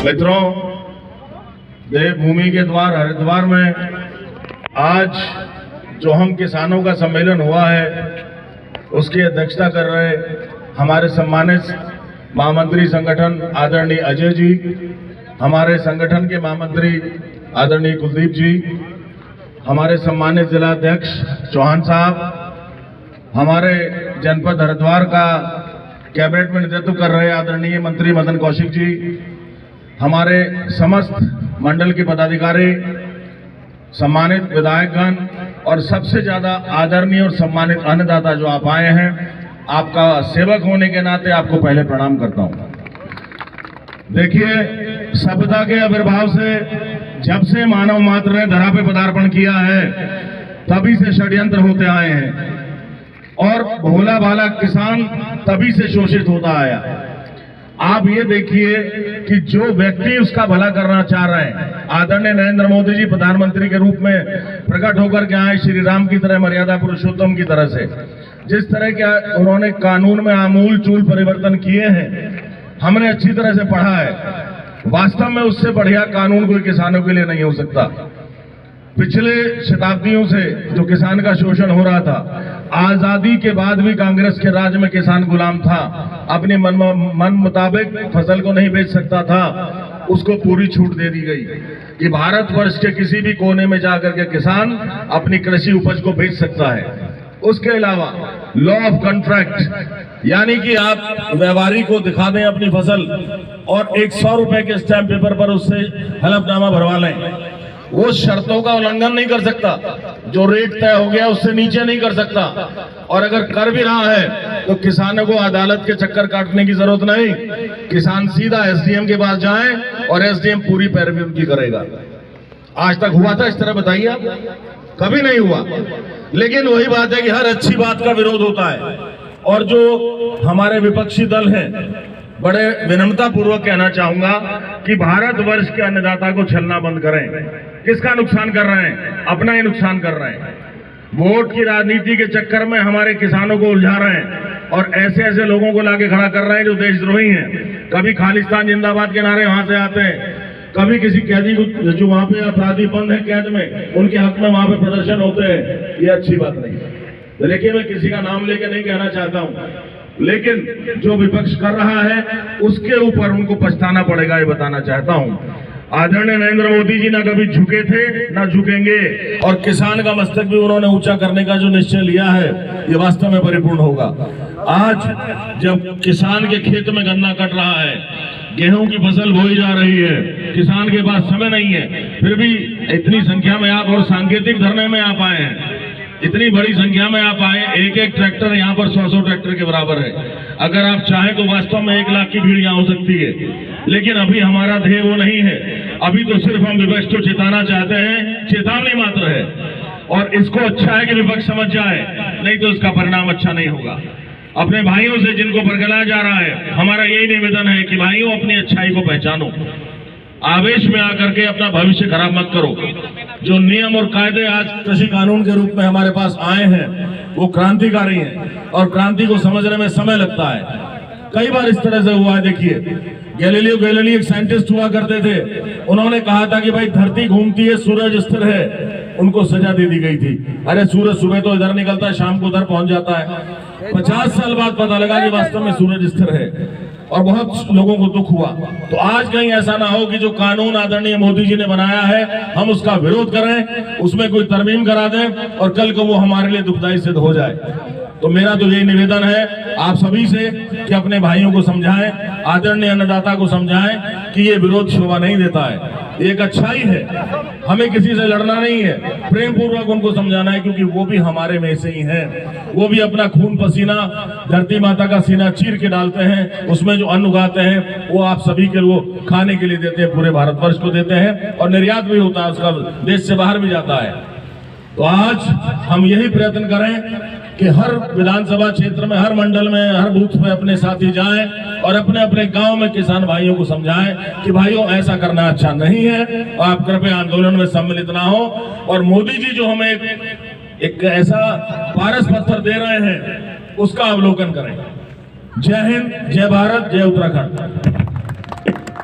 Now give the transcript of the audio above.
मित्रों, देवभूमि के द्वार हरिद्वार में आज जो हम किसानों का सम्मेलन हुआ है उसकी अध्यक्षता कर रहे हमारे सम्मानित महामंत्री संगठन आदरणीय अजय जी, हमारे संगठन के महामंत्री आदरणीय कुलदीप जी, हमारे सम्मानित जिला अध्यक्ष चौहान साहब, हमारे जनपद हरिद्वार का कैबिनेट में नेतृत्व कर रहे आदरणीय मंत्री मदन कौशिक जी, हमारे समस्त मंडल के पदाधिकारी, सम्मानित विधायकगण और सबसे ज्यादा आदरणीय और सम्मानित अन्नदाता जो आप आए हैं, आपका सेवक होने के नाते आपको पहले प्रणाम करता हूं। देखिए, सभ्यता के आविर्भाव से जब से मानव मात्र ने धरा पे पदार्पण किया है तभी से षड्यंत्र होते आए हैं और भोला भाला किसान तभी से शोषित होता आया। आप ये देखिए कि जो व्यक्ति उसका भला करना चाह रहे हैं, आदरणीय नरेंद्र मोदी जी प्रधानमंत्री के रूप में प्रकट होकर के आए श्री राम की तरह, मर्यादा पुरुषोत्तम की तरह से, जिस तरह के उन्होंने कानून में आमूल चूल परिवर्तन किए हैं, हमने अच्छी तरह से पढ़ा है। वास्तव में उससे बढ़िया कानून कोई किसानों के लिए नहीं हो सकता। पिछले शताब्दियों से जो किसान का शोषण हो रहा था, आजादी के बाद भी कांग्रेस के राज में किसान गुलाम था, अपने मन मुताबिक फसल को नहीं बेच सकता था। उसको पूरी छूट दे दी गई कि भारतवर्ष के किसी भी कोने में जाकर के किसान अपनी कृषि उपज को बेच सकता है। उसके अलावा लॉ ऑफ कॉन्ट्रैक्ट, यानी कि आप व्यापारी को दिखा दें अपनी फसल और 100 रुपए के स्टैंप पेपर पर उससे हलफनामा भरवा लें, वो शर्तों का उल्लंघन नहीं कर सकता, जो रेट तय हो गया उससे नीचे नहीं कर सकता। और अगर कर भी रहा है तो किसानों को अदालत के चक्कर काटने की जरूरत नहीं, किसान सीधा एसडीएम के पास जाए और एसडीएम पूरी पैरवी उनकी करेगा। आज तक हुआ था इस तरह? बताइए आप, कभी नहीं हुआ। लेकिन वही बात है कि हर अच्छी बात का विरोध होता है और जो हमारे विपक्षी दल हैं, बड़े विनम्रता पूर्वक कहना चाहूंगा कि भारतवर्ष के अन्नदाता को छलना बंद करें। किसका नुकसान कर रहे हैं? अपना ही नुकसान कर रहे हैं। वोट की राजनीति के चक्कर में हमारे किसानों को उलझा रहे हैं और ऐसे ऐसे लोगों को लाके खड़ा कर रहे हैं जो देशद्रोही हैं। कभी खालिस्तान जिंदाबाद के नारे वहां से आते हैं, कभी किसी कैदी को जो वहां पे अपराधी बंद है कैद में, उनके हक में वहां पे प्रदर्शन होते हैं। ये अच्छी बात नहीं है। देखिए, मैं किसी का नाम लेके नहीं कहना चाहता हूं, लेकिन जो विपक्ष कर रहा है उसके ऊपर उनको पछताना पड़ेगा, ये बताना चाहता हूं। आदरणीय नरेंद्र मोदी जी ना कभी झुके थे ना झुकेंगे और किसान का मस्तक भी उन्होंने ऊंचा करने का जो निश्चय लिया है ये वास्तव में परिपूर्ण होगा। आज जब किसान के खेत में गन्ना कट रहा है, गेहूं की फसल बोई जा रही है, किसान के पास समय नहीं है, फिर भी इतनी संख्या में आप और सांकेतिक धरने में आप आए हैं, इतनी बड़ी संख्या में आप आए, एक एक ट्रैक्टर यहाँ पर 100 ट्रैक्टर के बराबर है। अगर आप चाहें तो वास्तव में 1 लाख की भीड़ यहाँ हो सकती है, लेकिन अभी हमारा ध्येय वो नहीं है। अभी तो सिर्फ हम विपक्ष को चेताना चाहते हैं, चेतावनी मात्र है। और इसको अच्छा है कि विपक्ष समझ जाए, नहीं तो इसका परिणाम अच्छा नहीं होगा। अपने भाइयों से जिनको बरगलाया जा रहा है, हमारा यही निवेदन है कि भाइयों अपनी अच्छाई को पहचानो, आवेश में आकर के अपना भविष्य खराब मत करो। जो नियम और कायदे आज कृषि कानून के रूप में हमारे पास आए हैं वो क्रांतिकारी हैं और क्रांति को समझने में समय लगता है। कई बार इस तरह से हुआ है। देखिए, गैलीलियो एक साइंटिस्ट हुआ करते थे, उन्होंने कहा था कि भाई धरती घूमती है, सूरज स्थिर है, उनको सजा दे दी गई थी। अरे सूरज सुबह तो इधर निकलता है, शाम को उधर पहुंच जाता है। 50 साल बाद पता लगा कि वास्तव में सूरज स्थिर है और बहुत लोगों को दुख हुआ। तो आज कहीं ऐसा ना हो कि जो कानून आदरणीय मोदी जी ने बनाया है हम उसका विरोध करें, उसमें कोई तरमीम करा दें और कल को वो हमारे लिए दुखदायी सिद्ध हो जाए। तो मेरा तो यही निवेदन है आप सभी से कि अपने भाइयों को समझाएं, आदरणीय अन्नदाता को समझाएं कि ये विरोध शोभा नहीं देता है, एक अच्छाई है। हमें किसी से लड़ना नहीं है, प्रेम पूर्वक उनको समझाना है, क्योंकि वो भी हमारे में से ही हैं। वो भी अपना खून पसीना धरती माता का सीना चीर के डालते हैं, उसमें जो अन्न उगाते हैं वो आप सभी के लिए खाने के लिए देते हैं, पूरे भारतवर्ष को देते हैं और निर्यात भी होता है, उसका देश से बाहर भी जाता है। तो आज हम यही प्रयत्न करें कि हर विधानसभा क्षेत्र में, हर मंडल में, हर बूथ पे अपने साथी जाएं और अपने अपने गांव में किसान भाइयों को समझाएं कि भाइयों ऐसा करना अच्छा नहीं है और आप कृपया आंदोलन में सम्मिलित ना हो। और मोदी जी जो हमें एक ऐसा पारस पत्थर दे रहे हैं उसका अवलोकन करें। जय हिंद, जय भारत, जय उत्तराखंड।